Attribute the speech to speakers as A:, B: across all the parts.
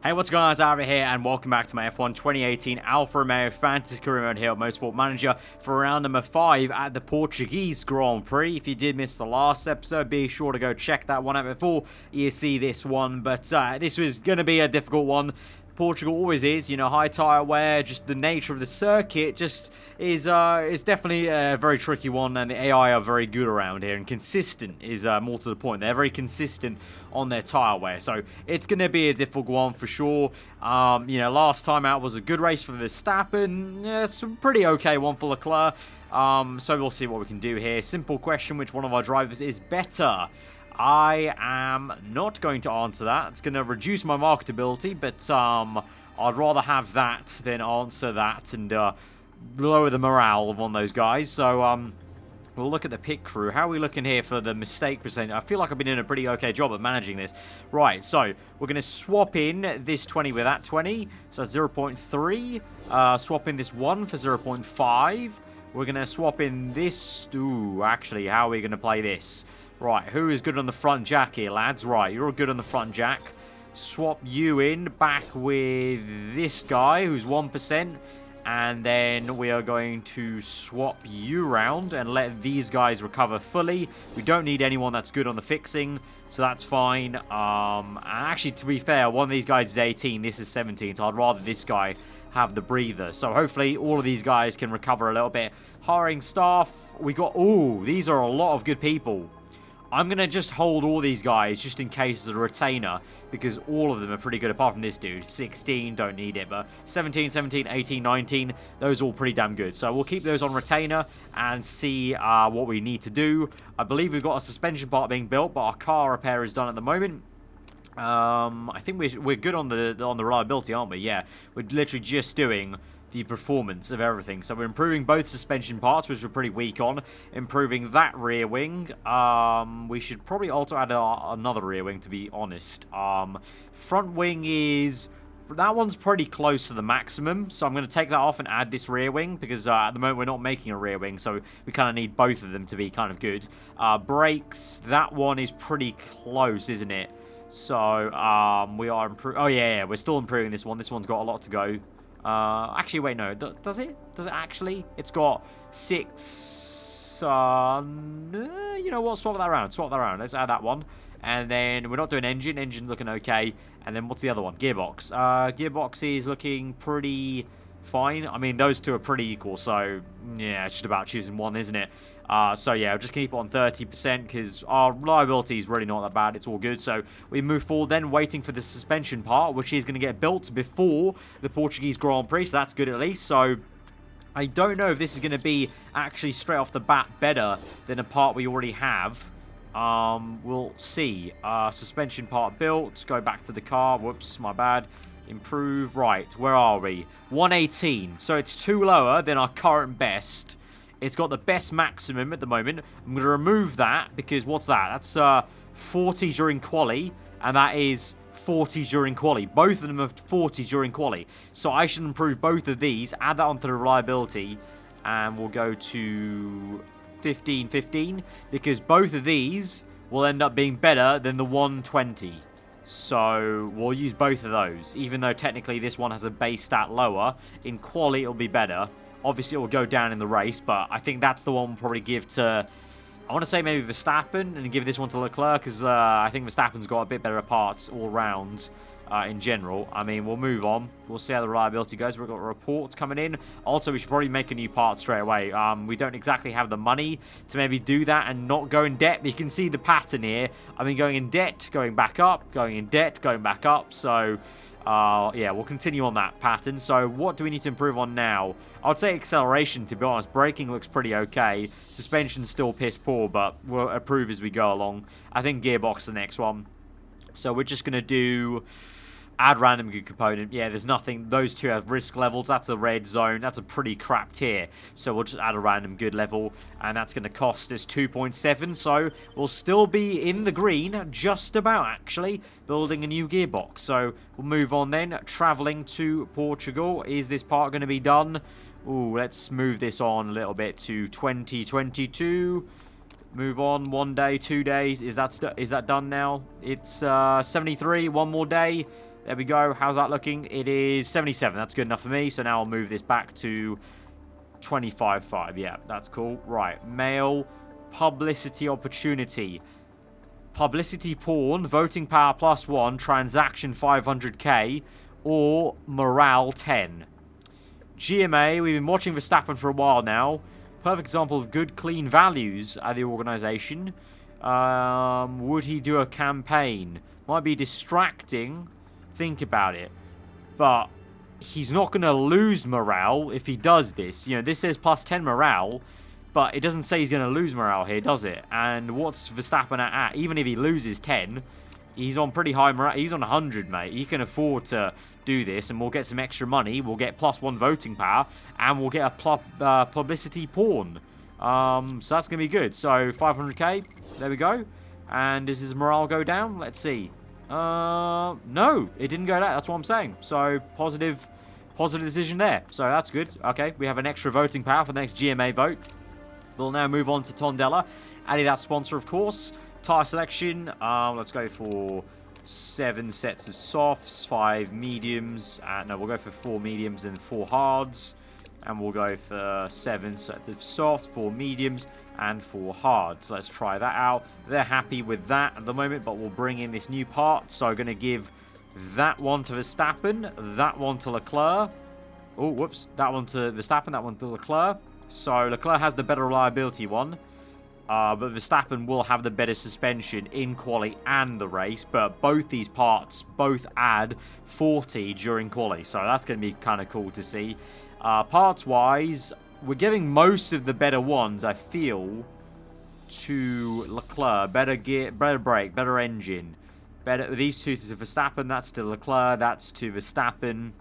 A: Hey, what's going on? It's Aarava here, and welcome back to my F1 2018 Alfa Romeo Fantasy Career Mode here at Motorsport Manager for round number 5 at the Portuguese Grand Prix. If you did miss the last episode, be sure to go check that one out before you see this one. But this was going to be a difficult one. Portugal always is, you know, high tyre wear, just the nature of the circuit just is definitely a very tricky one, and the AI are very good around here, and consistent is more to the point. They're very consistent on their tyre wear, so it's going to be a difficult one for sure. You know, last time out was a good race for Verstappen, yeah, it's a pretty okay one for Leclerc, so we'll see what we can do here. Simple question, which one of our drivers is better? I am not going to answer that. It's going to reduce my marketability, but I'd rather have that than answer that and lower the morale of one of those guys. So we'll look at the pit crew. How are we looking here for the mistake percentage? I feel like I've been doing a pretty okay job at managing this. Right, so we're going to swap in this 20 with that 20. So that's 0.3. Swap in this 1 for 0.5. We're going to swap in this. Ooh, actually, how are we going to play this? Right, who is good on the front jack here, lads? Right, you're all good on the front jack. Swap you in back with this guy who's 1%. And then we are going to swap you round and let these guys recover fully. We don't need anyone that's good on the fixing, so that's fine. Actually, to be fair, one of these guys is 18, this is 17, so I'd rather this guy have the breather. So hopefully all of these guys can recover a little bit. Hiring staff, we got... Ooh, these are a lot of good people. I'm going to just hold all these guys just in case as a retainer, because all of them are pretty good apart from this dude. 16, don't need it, but 17, 17, 18, 19, those are all pretty damn good. So we'll keep those on retainer and see what we need to do. I believe we've got a suspension part being built, but our car repair is done at the moment. I think we're good on the reliability, aren't we? Yeah, we're literally just doing the performance of everything. So we're improving both suspension parts, which we're pretty weak on. Improving that rear wing. We should probably also add another rear wing, to be honest. Front wing is... That one's pretty close to the maximum, so I'm going to take that off and add this rear wing, because at the moment we're not making a rear wing, so we kind of need both of them to be kind of good. Brakes, that one is pretty close, isn't it? So, we are improving... Oh, yeah, we're still improving this one. This one's got a lot to go. Actually, wait, no. Does it? Does it actually? It's got 6... you know what? Swap that around. Swap that around. Let's add that one. And then we're not doing engine. Engine's looking okay. And then what's the other one? Gearbox. Gearbox is looking pretty fine. I mean, those two are pretty equal. So, yeah, it's just about choosing one, isn't it? So, yeah, we'll just keep it on 30% because our reliability is really not that bad. It's all good. So, we move forward then, waiting for the suspension part, which is going to get built before the Portuguese Grand Prix. So, that's good at least. So, I don't know if this is going to be actually straight off the bat better than a part we already have. We'll see. Suspension part built. Go back to the car. Whoops, my bad. Improve. Right, where are we? 118. So, it's 2 lower than our current best. It's got the best maximum at the moment. I'm going to remove that because what's that? That's 40 during quali, and that is 40 during quali. Both of them are 40 during quali. So I should improve both of these, add that onto the reliability, and we'll go to 15, 15, because both of these will end up being better than the 120. So we'll use both of those, even though technically this one has a base stat lower. In quali, it'll be better. Obviously, it will go down in the race, but I think that's the one we'll probably give to... I want to say maybe Verstappen and give this one to Leclerc, because I think Verstappen's got a bit better parts all round in general. I mean, we'll move on. We'll see how the reliability goes. We've got reports coming in. Also, we should probably make a new part straight away. We don't exactly have the money to maybe do that and not go in debt. But you can see the pattern here. I mean, going in debt, going back up, going in debt, going back up. So... yeah, we'll continue on that pattern. So what do we need to improve on now? I would say acceleration, to be honest. Braking looks pretty okay. Suspension's still piss poor, but we'll improve as we go along. I think gearbox is the next one. So we're just going to do... Add random good component. Yeah, there's nothing. Those two have risk levels. That's a red zone. That's a pretty crap tier. So we'll just add a random good level. And that's going to cost us 2.7. So we'll still be in the green. Just about, actually. Building a new gearbox. So we'll move on then. Traveling to Portugal. Is this part going to be done? Ooh, let's move this on a little bit to 2022. Move on. 1 day, 2 days. Is that done now? It's 73. 1 more day. There we go. How's that looking? It is 77. That's good enough for me. So now I'll move this back to 25.5. Yeah, that's cool. Right. Male publicity opportunity. Publicity porn, voting power +1, transaction 500k, or morale 10. GMA, we've been watching Verstappen for a while now. Perfect example of good, clean values at the organisation. Would he do a campaign? Might be distracting. Think about it. But he's not going to lose morale if he does this. You know, this says +10 morale. But it doesn't say he's going to lose morale here, does it? And what's Verstappen at? Even if he loses 10, he's on pretty high morale. He's on 100, mate. He can afford to do this, and we'll get some extra money. We'll get +1 voting power, and we'll get a publicity porn. So that's going to be good. So 500k, there we go. And does his morale go down? Let's see. No, it didn't go down. That's what I'm saying. So positive decision there. So that's good. Okay, we have an extra voting power for the next GMA vote. We'll now move on to Tondela. Adidas sponsor, of course. Tyre selection. Let's go for 7 sets of softs, 5 mediums. No, we'll go for 4 mediums and 4 hards. And we'll go for 7 sets of softs, 4 mediums, and 4 hards. Let's try that out. They're happy with that at the moment, but we'll bring in this new part. So I'm going to give that one to Verstappen, that one to Leclerc. Oh, whoops. That one to Verstappen, that one to Leclerc. So Leclerc has the better reliability one, but Verstappen will have the better suspension in quali and the race. But both these parts both add 40 during quali, so that's going to be kind of cool to see. Parts-wise, we're giving most of the better ones, I feel, to Leclerc. Better gear, better brake, better engine. Better these two to Verstappen. That's to Leclerc. That's to Verstappen.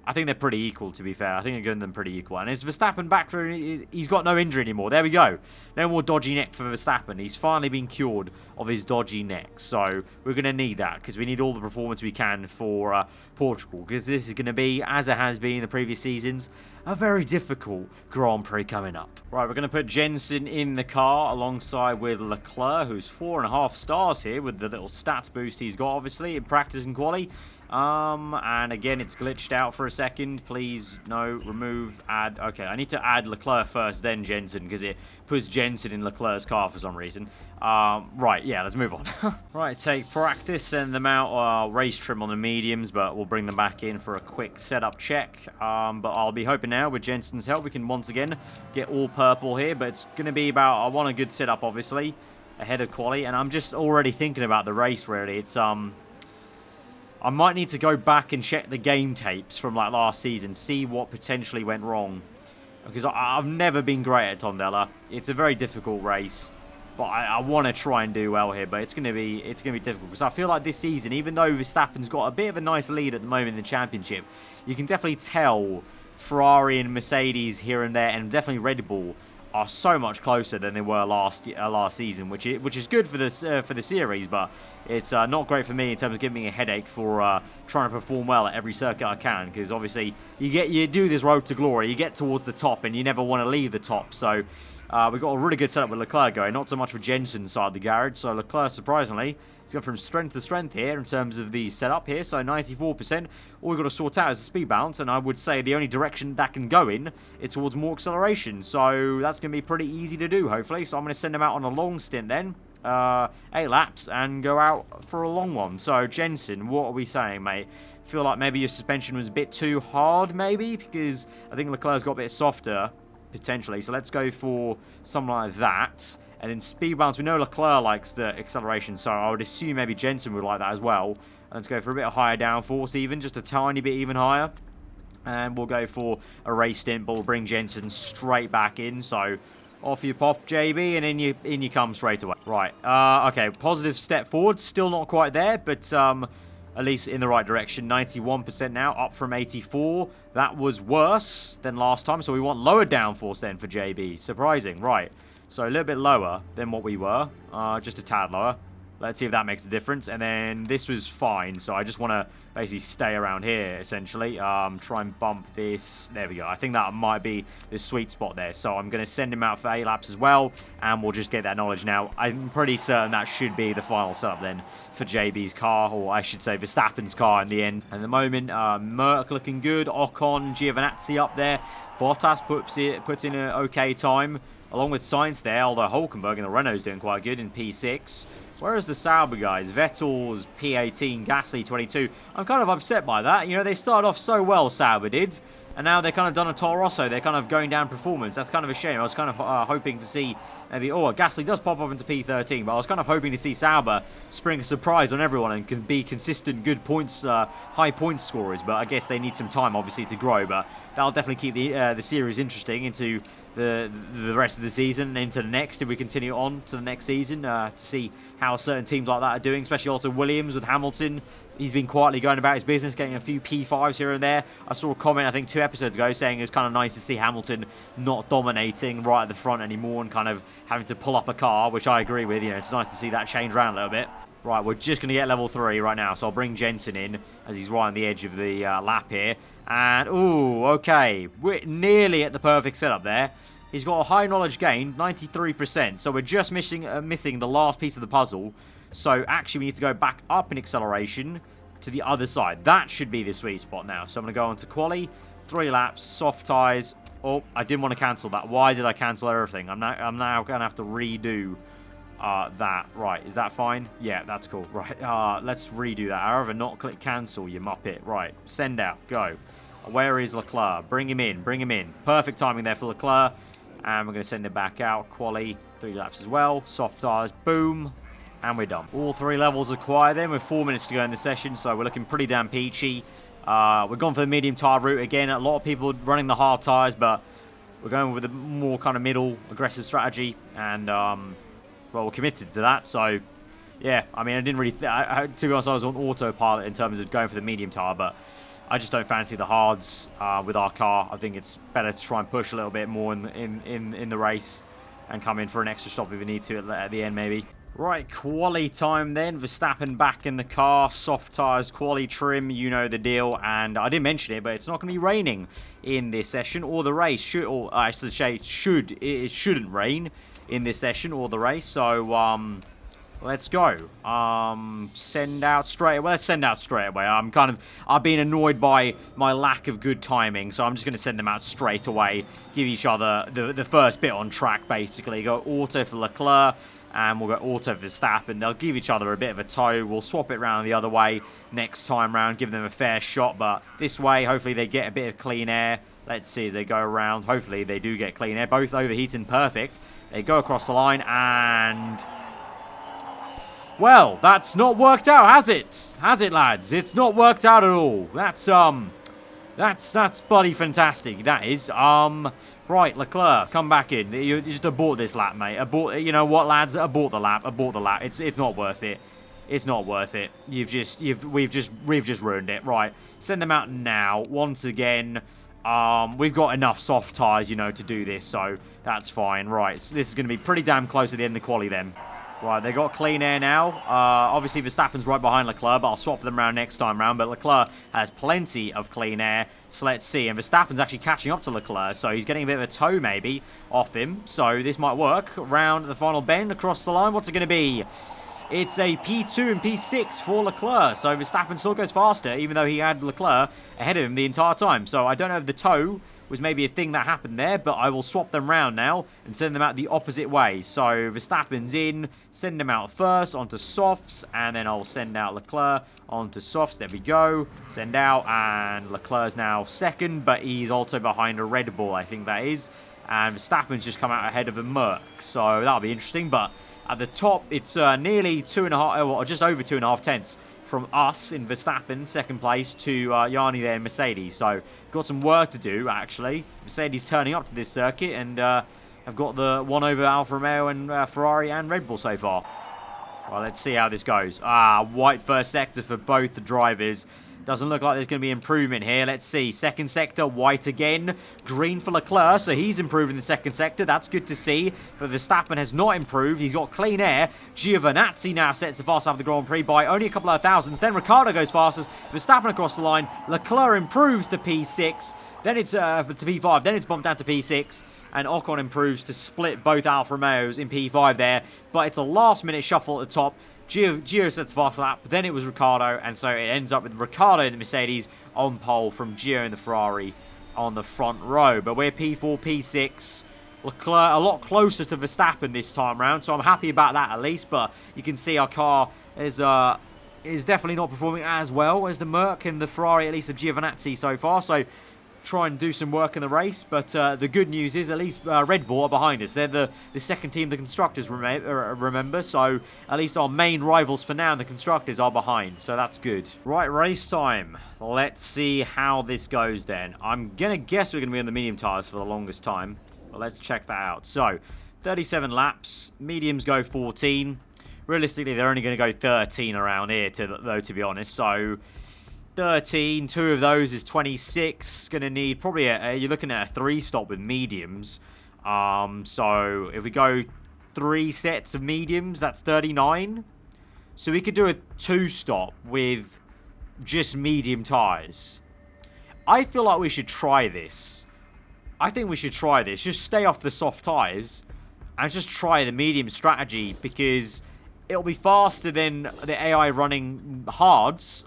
A: I think they're pretty equal, to be fair. I think they're giving them pretty equal. And it's Verstappen back for... He's got no injury anymore. There we go. No more dodgy neck for Verstappen. He's finally been cured of his dodgy neck. So we're going to need that because we need all the performance we can for Portugal. Because this is going to be, as it has been in the previous seasons, a very difficult Grand Prix coming up. Right, we're going to put Jensen in the car alongside with Leclerc, who's 4.5 stars here with the little stats boost he's got, obviously, in practice and quali. And again, it's glitched out for a second. Please, no, remove, add. Okay, I need to add Leclerc first, then Jensen, because it puts Jensen in Leclerc's car for some reason. Right, yeah, let's move on. Right, take practice, send them out, race trim on the mediums, but we'll bring them back in for a quick setup check. But I'll be hoping now, with Jensen's help, we can once again get all purple here, but it's going to be about, I want a good setup, obviously, ahead of quali, and I'm just already thinking about the race, really. It's, I might need to go back and check the game tapes from like last season, see what potentially went wrong. Because I've never been great at Tondela. It's a very difficult race, but I want to try and do well here. But it's gonna be difficult because I feel like this season, even though Verstappen's got a bit of a nice lead at the moment in the championship, you can definitely tell Ferrari and Mercedes here and there, and definitely Red Bull, are so much closer than they were last season, which is good for the series, but it's not great for me in terms of giving me a headache for trying to perform well at every circuit I can, because obviously you do this road to glory, you get towards the top and you never want to leave the top. So we've got a really good setup with Leclerc going, not so much for Jensen's side of the garage. So Leclerc, surprisingly, he's gone from strength to strength here in terms of the setup here. So 94%. All we've got to sort out is the speed balance, and I would say the only direction that can go in is towards more acceleration. So that's going to be pretty easy to do, hopefully. So I'm going to send him out on a long stint then, 8 laps, and go out for a long one. So Jensen, what are we saying, mate? Feel like maybe your suspension was a bit too hard, maybe, because I think Leclerc's got a bit softer, potentially. So let's go for something like that. And then speed balance, we know Leclerc likes the acceleration, so I would assume maybe Jensen would like that as well. Let's go for a bit of higher downforce, even, just a tiny bit even higher. And we'll go for a race stint, but we'll bring Jensen straight back in. So off you pop, JB, and in you come straight away. Right, okay, positive step forward, still not quite there, but at least in the right direction. 91% now, up from 84. That was worse than last time, so we want lower downforce then for JB. Surprising, right. So a little bit lower than what we were, just a tad lower. Let's see if that makes a difference. And then this was fine, so I just want to basically stay around here, essentially. Try and bump this. There we go. I think that might be the sweet spot there. So I'm going to send him out for 8 laps as well, and we'll just get that knowledge now. I'm pretty certain that should be the final setup then for JB's car, or I should say Verstappen's car in the end. At the moment, Merck looking good. Ocon, Giovinazzi up there. Bottas puts in an okay time, along with Sainz there, although Hulkenberg and the Renault's doing quite good in P6. Whereas the Sauber guys, Vettel's P18, Gasly 22. I'm kind of upset by that. You know, they started off so well, Sauber did, and now they're kind of done a Toro Rosso. They're kind of going down performance. That's kind of a shame. I was kind of hoping to see maybe, Gasly does pop up into P13, but I was kind of hoping to see Sauber spring a surprise on everyone and can be consistent, good points, high points scorers. But I guess they need some time, obviously, to grow. But that'll definitely keep the series interesting into the rest of the season and into the next, if we continue on to the next season, to see how certain teams like that are doing, especially also Williams with Hamilton. He's been quietly going about his business, getting a few P5s here and there. I saw a comment, I think 2 episodes ago, saying it was kind of nice to see Hamilton not dominating right at the front anymore and kind of having to pull up a car, which I agree with. You know, it's nice to see that change around a little bit. Right, we're just going to get level 3 right now, so I'll bring Jensen in as he's right on the edge of the lap here. And, ooh, okay, we're nearly at the perfect setup there. He's got a high knowledge gain, 93%, so we're just missing the last piece of the puzzle. So actually we need to go back up in acceleration to the other side. That should be the sweet spot now. So I'm going to go on to quali, 3 laps, soft tyres. Oh, I didn't want to cancel that. Why did I cancel everything? I'm now going to have to redo that. Right, is that fine? Yeah, that's cool. Right, let's redo that. However, not click cancel, you muppet. Right, send out, go. Where is Leclerc? Bring him in, bring him in. Perfect timing there for Leclerc. And we're going to send it back out. Quali, 3 laps as well. Soft tyres, boom. And we're done. All 3 levels are quiet then with 4 minutes to go in the session. So we're looking pretty damn peachy. We're going for the medium tyre route again. A lot of people running the hard tyres, but we're going with a more kind of middle aggressive strategy. And, well, we're committed to that. So, yeah, I mean, I didn't really... to be honest, I was on autopilot in terms of going for the medium tyre, but I just don't fancy the hards with our car. I think it's better to try and push a little bit more in the race and come in for an extra stop if we need to at the end, maybe. Right, quali time then. Verstappen back in the car. Soft tyres, quali trim, you know the deal. And I didn't mention it, but it's not going to be raining in this session or the race. I should say it shouldn't rain in this session or the race. So, let's go. Send out straight away. Let's send out straight away. I've been annoyed by my lack of good timing, so I'm just going to send them out straight away. Give each other the first bit on track, basically. Go auto for Leclerc, and we'll go auto for Verstappen. They'll give each other a bit of a tow. We'll swap it around the other way next time round, give them a fair shot, but this way, hopefully they get a bit of clean air. Let's see as they go around. Hopefully they do get clean air. Both overheating perfect. They go across the line, and... well, that's not worked out, has it? Has it, lads? It's not worked out at all. That's bloody fantastic. That is. Right, Leclerc, come back in. You just abort this lap, mate. You know what, lads? Abort the lap. Abort the lap. It's not worth it. It's not worth it. We've just ruined it. Right, send them out now. Once again, we've got enough soft tyres, you know, to do this, so that's fine. Right, so this is going to be pretty damn close to the end of the quali then. Right, they got clean air now. Obviously, Verstappen's right behind Leclerc, but I'll swap them around next time round. But Leclerc has plenty of clean air, so let's see. And Verstappen's actually catching up to Leclerc, so he's getting a bit of a tow maybe off him. So this might work. Round the final bend across the line. What's it going to be? It's a P2 and P6 for Leclerc. So Verstappen still goes faster, even though he had Leclerc ahead of him the entire time. So I don't know if the tow was maybe a thing that happened there, but I will swap them round now and send them out the opposite way. So Verstappen's in, send them out first onto softs, and then I'll send out Leclerc onto softs. There we go. Send out, and Leclerc's now second, but he's also behind a Red Bull, I think that is. And Verstappen's just come out ahead of a Merc, so that'll be interesting. But at the top, it's nearly 2.5, or just over 2.5 tenths from us in Verstappen, second place, to Yanni there in Mercedes. So, got some work to do, actually. Mercedes turning up to this circuit, and have got the one over Alfa Romeo and Ferrari and Red Bull so far. Well, let's see how this goes. White first sector for both the drivers. Doesn't look like there's going to be improvement here. Let's see. Second sector, white again. Green for Leclerc, so he's improving the second sector. That's good to see. But Verstappen has not improved. He's got clean air. Giovinazzi now sets the fast half of the Grand Prix by only a couple of thousandths. Then Ricciardo goes fastest. Verstappen across the line. Leclerc improves to P6. Then it's to P5. Then it's bumped down to P6. And Ocon improves to split both Alfa Romeos in P5 there. But it's a last-minute shuffle at the top. Gio sets the fast lap, then it was Ricciardo, and so it ends up with Ricciardo in the Mercedes on pole from Gio in the Ferrari on the front row. But we're P4, P6. Leclerc a lot closer to Verstappen this time round, so I'm happy about that at least. But you can see our car is definitely not performing as well as the Merc and the Ferrari, at least of Giovinazzi so far. So try and do some work in the race, but the good news is at least Red Bull are behind us. They're the second team the constructors remember, so at least our main rivals for now, the constructors, are behind, so that's good. Right, race time. Let's see how this goes then. I'm gonna guess we're gonna be on the medium tyres for the longest time, but let's check that out. So 37 laps, mediums go 14. Realistically, they're only going to go 13 around here, though, to be honest. So 13, 2 of those is 26. Going to need probably you're looking at a 3-stop with mediums. So if we go 3 sets of mediums, that's 39. So we could do a 2-stop with just medium tyres. I feel like we should try this. I think we should try this. Just stay off the soft tyres and just try the medium strategy, because it'll be faster than the AI running hards.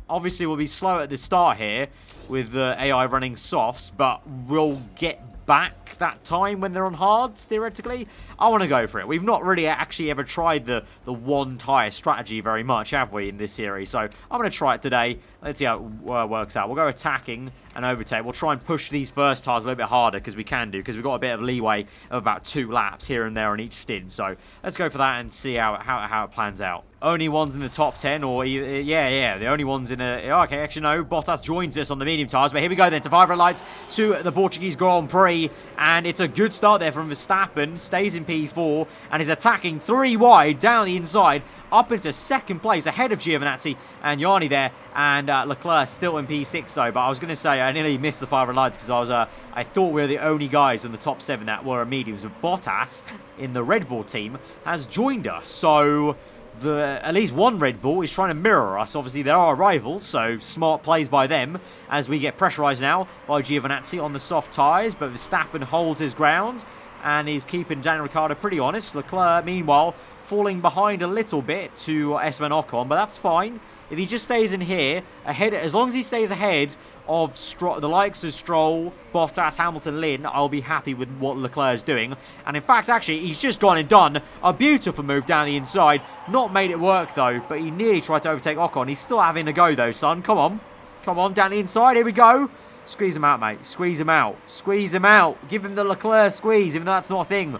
A: Obviously, we'll be slow at the start here with the AI running softs, but we'll get back that time when they're on hards, theoretically. I want to go for it. We've not really actually ever tried the one tyre strategy very much, have we, in this series? So I'm going to try it today. Let's see how it works out. We'll go attacking and overtake. We'll try and push these first tyres a little bit harder, because we can do, because we've got a bit of leeway of about 2 laps here and there on each stint. So let's go for that and see how it plans out. Only ones in the top 10, or yeah, the only ones in the... Okay, actually no, Bottas joins us on the medium tyres, but here we go then to 5 red lights to the Portuguese Grand Prix, and it's a good start there from Verstappen, stays in P4, and is attacking 3 wide down the inside, up into second place, ahead of Giovinazzi and Yanni there, and Leclerc still in P6 though. But I was going to say, I nearly missed the 5 red lights, because I thought we were the only guys in the top 7 that were mediums, but Bottas in the Red Bull team has joined us, so... at least one Red Bull is trying to mirror us. Obviously, they're our rivals, so smart plays by them as we get pressurised now by Giovinazzi on the soft tyres. But Verstappen holds his ground and is keeping Daniel Ricciardo pretty honest. Leclerc, meanwhile, falling behind a little bit to Esteban Ocon, but that's fine. If he just stays in here, ahead, as long as he stays ahead of the likes of Stroll, Bottas, Hamilton, Lynn, I'll be happy with what Leclerc's doing. And in fact, actually, he's just gone and done a beautiful move down the inside. Not made it work, though, but he nearly tried to overtake Ocon. He's still having a go, though, son. Come on. Come on, down the inside. Here we go. Squeeze him out, mate. Squeeze him out. Squeeze him out. Give him the Leclerc squeeze, even though that's not a thing.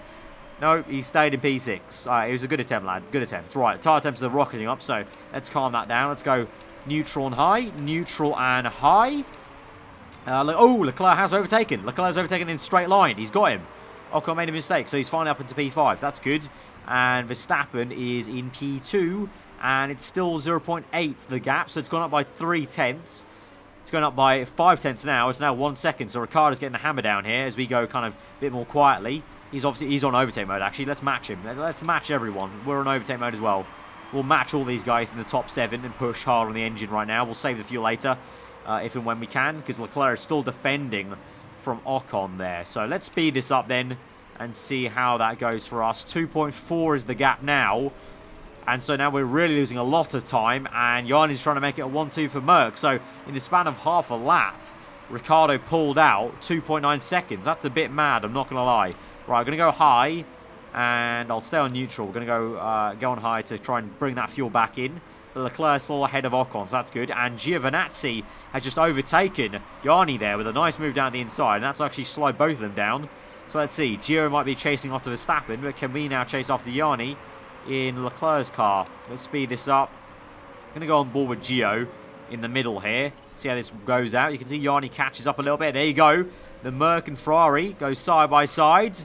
A: No, he stayed in P6. It was a good attempt, lad. Good attempt. Right, tyre temps are rocketing up, so let's calm that down. Let's go neutral and high. Neutral and high. Leclerc has overtaken. Leclerc's overtaken in straight line. He's got him. Ocon made a mistake, so he's finally up into P5. That's good. And Verstappen is in P2, and it's still 0.8 the gap, so it's gone up by 3 tenths. It's going up by 5 tenths now. It's now 1 second, so Ricciardo's getting the hammer down here as we go kind of a bit more quietly. He's on overtake mode, actually. Let's match him. Let's match everyone. We're on overtake mode as well. We'll match all these guys in the top 7 and push hard on the engine right now. We'll save the fuel later, if and when we can, because Leclerc is still defending from Ocon there. So let's speed this up then and see how that goes for us. 2.4 is the gap now. And so now we're really losing a lot of time, and Yanni's trying to make it a 1-2 for Merc. So in the span of half a lap, Ricciardo pulled out 2.9 seconds. That's a bit mad, I'm not going to lie. Right, I'm going to go high, and I'll stay on neutral. We're going to go on high to try and bring that fuel back in. Leclerc's still ahead of Ocon, so that's good. And Giovinazzi has just overtaken Yanni there with a nice move down the inside, and that's actually slowed both of them down. So let's see. Gio might be chasing after Verstappen, but can we now chase after Yanni in Leclerc's car? Let's speed this up. I'm going to go on board with Gio in the middle here. See how this goes out. You can see Yanni catches up a little bit. There you go. The Merc and Ferrari go side by side.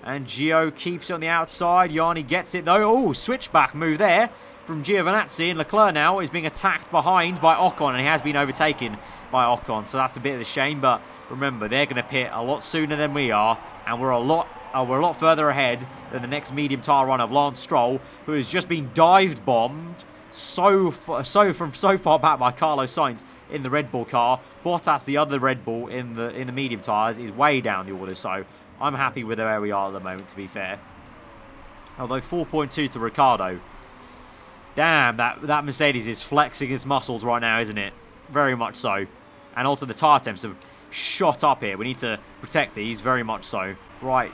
A: And Gio keeps it on the outside. Yanni gets it though. Oh, switchback move there. from Giovinazzi, and Leclerc now is being attacked behind by Ocon, and he has been overtaken by Ocon, so that's a bit of a shame. But remember, they're going to pit a lot sooner than we are, and we're a lot further ahead than the next medium tyre run of Lance Stroll, who has just been dive bombed so far back by Carlos Sainz in the Red Bull car. Bottas, the other Red Bull in the medium tyres, is way down the order, so I'm happy with where we are at the moment, to be fair. Although 4.2 to Ricciardo. Damn, that Mercedes is flexing its muscles right now, isn't it? Very much so. And also the tyre temps have shot up here. We need to protect these, very much so. Right,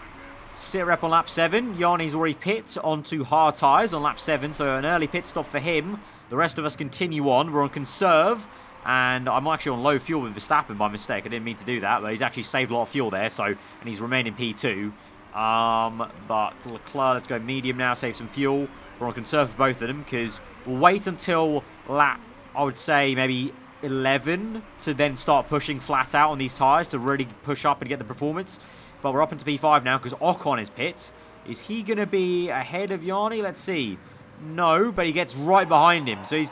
A: sit rep on lap 7. Yanni's already pit onto hard tyres on lap 7, so an early pit stop for him. The rest of us continue on. We're on conserve, and I'm actually on low fuel with Verstappen by mistake. I didn't mean to do that, but he's actually saved a lot of fuel there, so, and he's remaining P2. But Leclerc, let's go medium now, save some fuel. We're on conserve for both of them, because we'll wait until lap, I would say, maybe 11 to then start pushing flat out on these tyres to really push up and get the performance. But we're up into P5 now because Ocon is pit. Is he going to be ahead of Yanni? Let's see. No, but he gets right behind him. So he's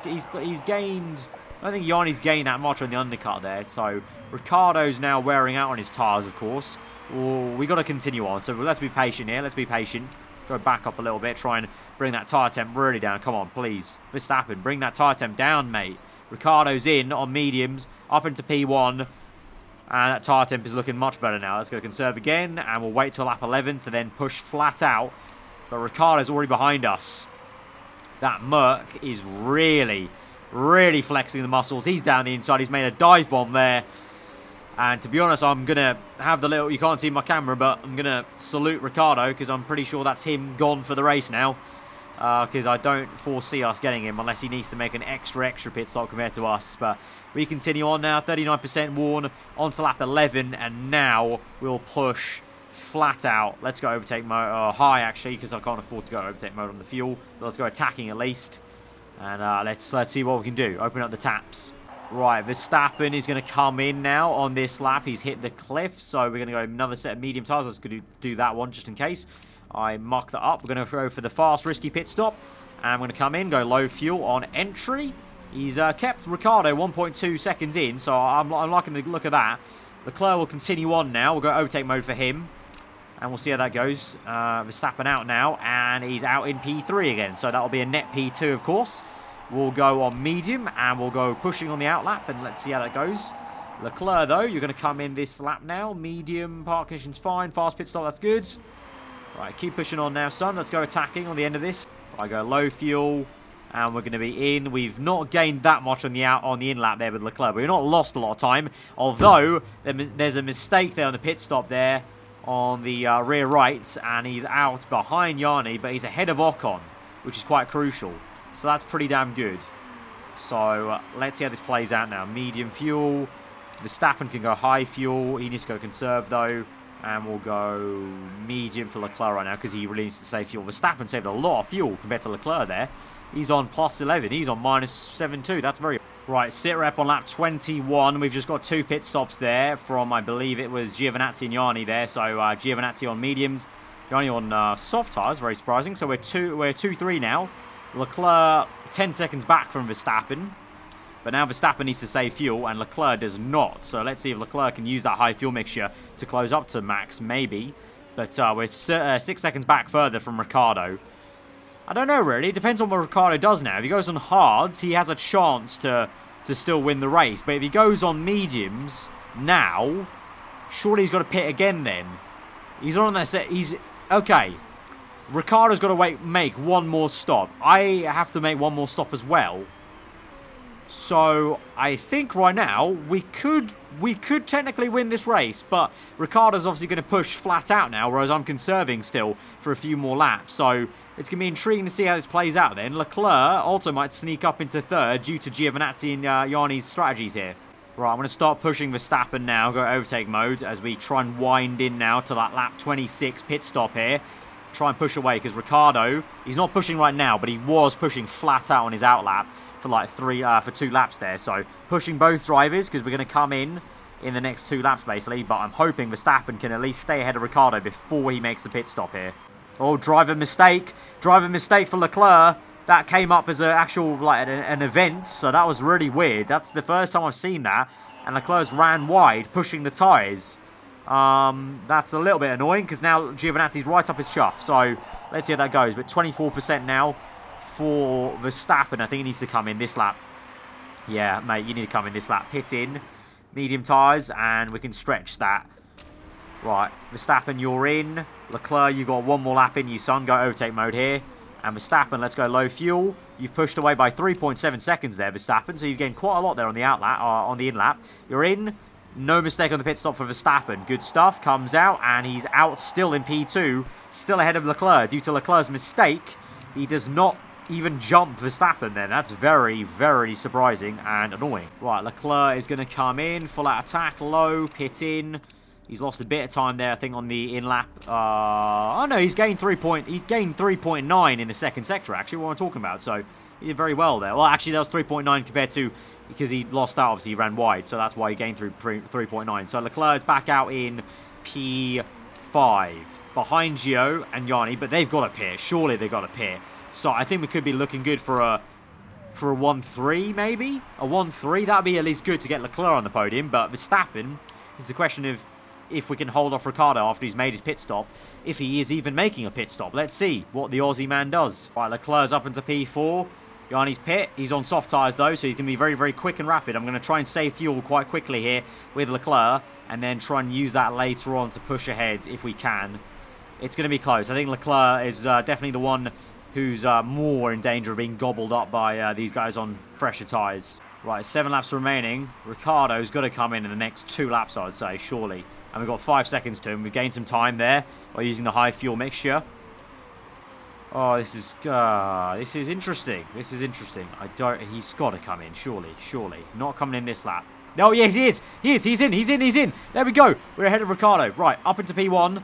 A: gained... I don't think Yanni's gained that much on the undercut there. So Ricciardo's now wearing out on his tyres, of course. Oh, we got to continue on. So let's be patient here. Let's be patient. Go back up a little bit. Try and bring that tyre temp really down. Come on, please. Verstappen, bring that tyre temp down, mate. Ricciardo's in on mediums, up into P1. And that tyre temp is looking much better now. Let's go conserve again. And we'll wait till lap 11 to then push flat out. But Ricciardo's already behind us. That Merc is really flexing the muscles. He's down the inside. He's made a dive bomb there. And to be honest, I'm going to have the little... You can't see my camera, but I'm going to salute Ricciardo because I'm pretty sure that's him gone for the race now. Because I don't foresee us getting him unless he needs to make an extra pit stop compared to us. But we continue on now. 39% worn onto lap 11. And now we'll push flat out. Let's go overtake mode. High, actually, because I can't afford to go overtake mode on the fuel. But let's go attacking at least. And let's see what we can do. Open up the taps. Right, Verstappen is going to come in now on this lap. He's hit the cliff, so we're going to go another set of medium tyres. Let's do that one just in case I muck that up. We're going to go for the fast, risky pit stop. And I'm going to come in, go low fuel on entry. He's kept Ricciardo 1.2 seconds in, so I'm liking the look of that. Leclerc will continue on now. We'll go overtake mode for him. And we'll see how that goes. Verstappen out now, and he's out in P3 again. So that'll be a net P2, of course. We'll go on medium, and we'll go pushing on the outlap, and let's see how that goes. Leclerc, though, you're going to come in this lap now. Medium, park conditions fine. Fast pit stop, that's good. Right, keep pushing on now, son. Let's go attacking on the end of this. I go low fuel, and we're going to be in. We've not gained that much on the in lap there with Leclerc, but we've not lost a lot of time. Although, there's a mistake there on the pit stop there on the rear right, and he's out behind Yanni, but he's ahead of Ocon, which is quite crucial. So that's pretty damn good. So let's see how this plays out now. Medium fuel. Verstappen can go high fuel. He needs to go conserve though. And we'll go medium for Leclerc right now because he really needs to save fuel. Verstappen saved a lot of fuel compared to Leclerc there. He's on plus 11. He's on minus 7.2. That's very... Right, sit rep on lap 21. We've just got 2 pit stops there from, I believe it was Giovinazzi and Yanni there. So Giovinazzi on mediums. Yanni on soft tyres. Very surprising. So we're 2-3 now. Leclerc 10 seconds back from Verstappen. But now Verstappen needs to save fuel and Leclerc does not. So let's see if Leclerc can use that high fuel mixture to close up to Max, maybe. But we're 6 seconds back further from Ricciardo. I don't know really. It depends on what Ricciardo does now. If he goes on hards, he has a chance to still win the race. But if he goes on mediums now, surely he's got to pit again then. He's on that set. He's... Okay. Ricciardo's got to make one more stop. I have to make one more stop as well. So I think right now we could technically win this race, but Ricciardo's obviously going to push flat out now, whereas I'm conserving still for a few more laps. So it's going to be intriguing to see how this plays out then. Leclerc also might sneak up into third due to Giovinazzi and Yanni's strategies here. Right, I'm going to start pushing Verstappen now, go overtake mode as we try and wind in now to that lap 26 pit stop here. Try and push away because Ricciardo, he's not pushing right now, but he was pushing flat out on his outlap for like 2 laps there. So pushing both drivers because we're going to come in the next 2 laps basically. But I'm hoping Verstappen can at least stay ahead of Ricciardo before he makes the pit stop here. Oh, driver mistake for Leclerc. that came up as an actual, like, an event, so that was really weird. That's the first time I've seen that, and Leclerc's ran wide, pushing the tyres. That's a little bit annoying, because now Giovinazzi's right up his chuff, so let's see how that goes. But 24% now for Verstappen. I think he needs to come in this lap. Yeah, mate, you need to come in this lap. Pit in, medium tyres, and we can stretch that. Right, Verstappen, you're in. Leclerc, you've got one more lap in you, son. Go overtake mode here. And Verstappen, let's go low fuel. You've pushed away by 3.7 seconds there, Verstappen. So you've gained quite a lot there on the on the in-lap. You're in. No mistake on the pit stop for Verstappen. Good stuff. Comes out, and he's out still in P2. Still ahead of Leclerc. Due to Leclerc's mistake, he does not even jump Verstappen then. That's very, very surprising and annoying. Right, Leclerc is going to come in. Full out attack, low, pit in. He's lost a bit of time there, I think, on the in-lap. Oh, no, he's gained 3.9 in the second sector, actually, what I'm talking about. So he did very well there. Well, actually, that was 3.9 compared to, because he lost out, obviously, he ran wide. So that's why he gained 3.9. So Leclerc's back out in P5. Behind Gio and Yanni, but they've got a pit. Surely they've got a pit. So I think we could be looking good for a 1-3, maybe? A 1-3, that'd be at least good to get Leclerc on the podium. But Verstappen is the question of if we can hold off Ricciardo after he's made his pit stop, if he is even making a pit stop. Let's see what the Aussie man does. Right, Leclerc's up into P4. Yanni's pit. He's on soft tyres, though, so he's going to be very, very quick and rapid. I'm going to try and save fuel quite quickly here with Leclerc, and then try and use that later on to push ahead if we can. It's going to be close. I think Leclerc is definitely the one who's more in danger of being gobbled up by these guys on fresher tyres. Right, 7 laps remaining. Ricciardo's got to come in the next 2 laps, I would say, surely. And we've got 5 seconds to him. We've gained some time there by using the high fuel mixture. Oh, this is interesting. This is interesting. He's got to come in, surely. Not coming in this lap. No, yes, he is. He's in. There we go. We're ahead of Ricciardo. Right, up into P1.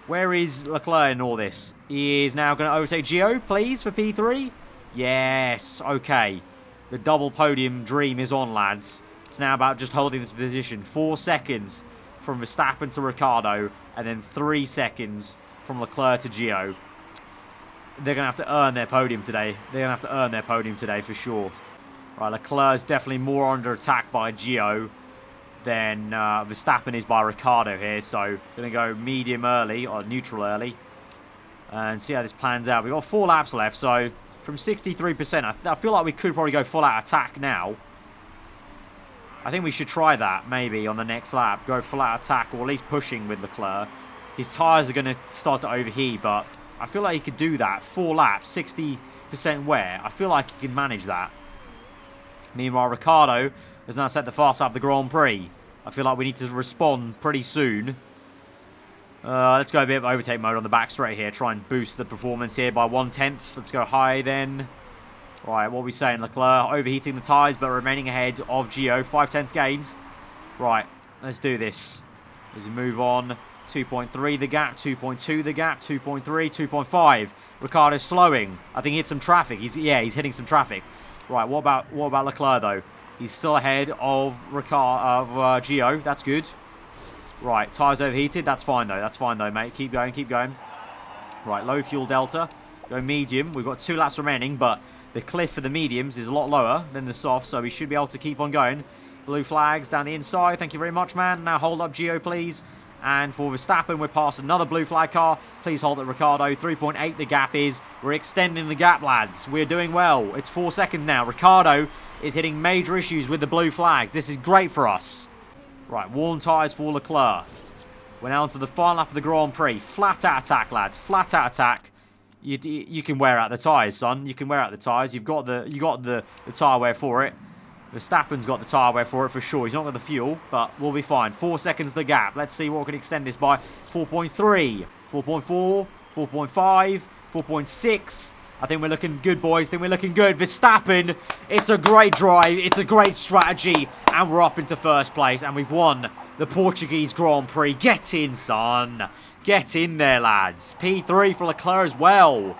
A: Where is Leclerc in all this? He is now going to overtake Gio, please, for P3. Yes, okay. The double podium dream is on, lads. It's now about just holding this position. 4 seconds from Verstappen to Ricciardo, and then 3 seconds from Leclerc to Gio. They're going to have to earn their podium today. For sure. Right, Leclerc's definitely more under attack by Gio than Verstappen is by Ricciardo here. So, going to go medium early, or neutral early, and see how this plans out. We've got 4 laps left, so from 63%, I feel like we could probably go full out attack now. I think we should try that, maybe, on the next lap. Go full out attack, or at least pushing with Leclerc. His tyres are going to start to overheat, but I feel like he could do that. 4 laps, 60% wear. I feel like he can manage that. Meanwhile, Ricciardo has now set the fast lap of the Grand Prix. I feel like we need to respond pretty soon. Let's go a bit of overtake mode on the back straight here. Try and boost the performance here by 1/10. Let's go high then. Right, what are we saying? Leclerc overheating the tyres, but remaining ahead of Gio. 5/10 gains. Right, let's do this. As we move on. 2.3 the gap, 2.2 the gap, 2.3, 2.5. Ricciardo's slowing. I think he hit some traffic. He's hitting some traffic. Right, what about Leclerc though? He's still ahead of Gio. That's good. Right, tyres overheated. That's fine though, mate. Keep going. Right, low fuel delta. Go medium. We've got 2 laps remaining, but the cliff for the mediums is a lot lower than the soft, so we should be able to keep on going. Blue flags down the inside. Thank you very much, man. Now hold up Gio, please. And for Verstappen, we're past another blue flag car. Please hold at Ricciardo. 3.8 the gap is. We're extending the gap, lads. We're doing well. It's 4 seconds now. Ricciardo is hitting major issues with the blue flags. This is great for us. Right, worn tyres for Leclerc. We're now onto the final lap of the Grand Prix. Flat out attack, lads. Flat out attack. You can wear out the tyres, son. You can wear out the tyres. You got the tyre wear for it. Verstappen's got the tyre wear for it for sure. He's not got the fuel, but we'll be fine. 4 seconds the gap. Let's see what we can extend this by. 4.3, 4.4, 4.5, 4.6. I think we're looking good, boys. I think we're looking good. Verstappen, it's a great drive. It's a great strategy. And we're up into first place. And we've won the Portuguese Grand Prix. Get in, son. Get in there, lads. P3 for Leclerc as well.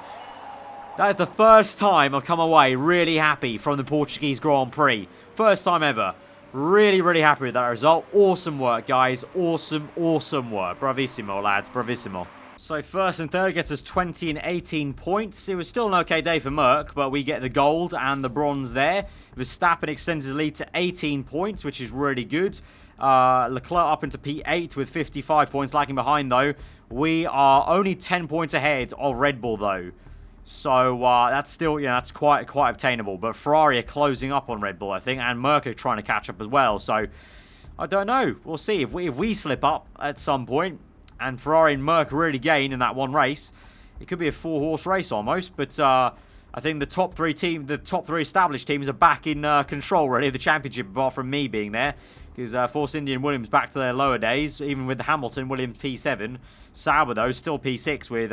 A: That is the first time I've come away really happy from the Portuguese Grand Prix. First time ever. Really, really happy with that result. Awesome work, guys. Awesome work. Bravissimo, lads. Bravissimo. So first and third gets us 20 and 18 points. It was still an okay day for Merc, but we get the gold and the bronze there. Verstappen extends his lead to 18 points, which is really good. Leclerc up into P8 with 55 points, lagging behind though. We are only 10 points ahead of Red Bull though. So that's still, that's quite obtainable. But Ferrari are closing up on Red Bull, I think, and Merc are trying to catch up as well. So I don't know. We'll see if we slip up at some point, and Ferrari and Merc really gain in that one race. It could be a 4-horse race almost. But I think the top three established teams are back in control really of the championship, apart from me being there. Because Force India and Williams back to their lower days, even with the Hamilton, Williams P7. Sauber though still P6 with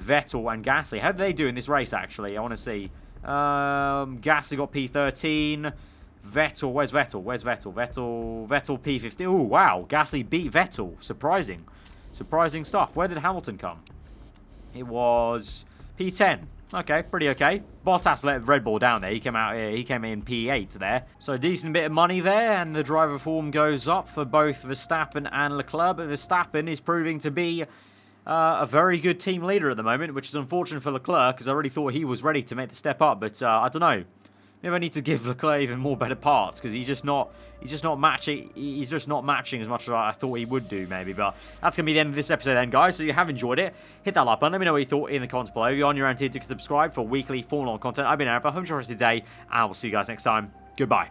A: Vettel and Gasly. How did they do in this race, actually? I want to see. Gasly got P13. Vettel, where's Vettel? Vettel P15. Oh, wow. Gasly beat Vettel. Surprising. Surprising stuff. Where did Hamilton come? It was P10. Okay, pretty okay. Bottas let Red Bull down there. He came in P8 there. So a decent bit of money there, and the driver form goes up for both Verstappen and Leclerc. But Verstappen is proving to be a very good team leader at the moment, which is unfortunate for Leclerc, because I really thought he was ready to make the step up. But I don't know. Maybe I need to give Leclerc even more better parts, because he's just not matching. He's just not matching as much as I thought he would do, maybe. But that's gonna be the end of this episode, then, guys. So you have enjoyed it, hit that like button. Let me know what you thought in the comments below. If you're on your own, hit subscribe for weekly Formula 1 content. I've been Aarava. Hope you enjoyed the rest of the day, and we'll see you guys next time. Goodbye.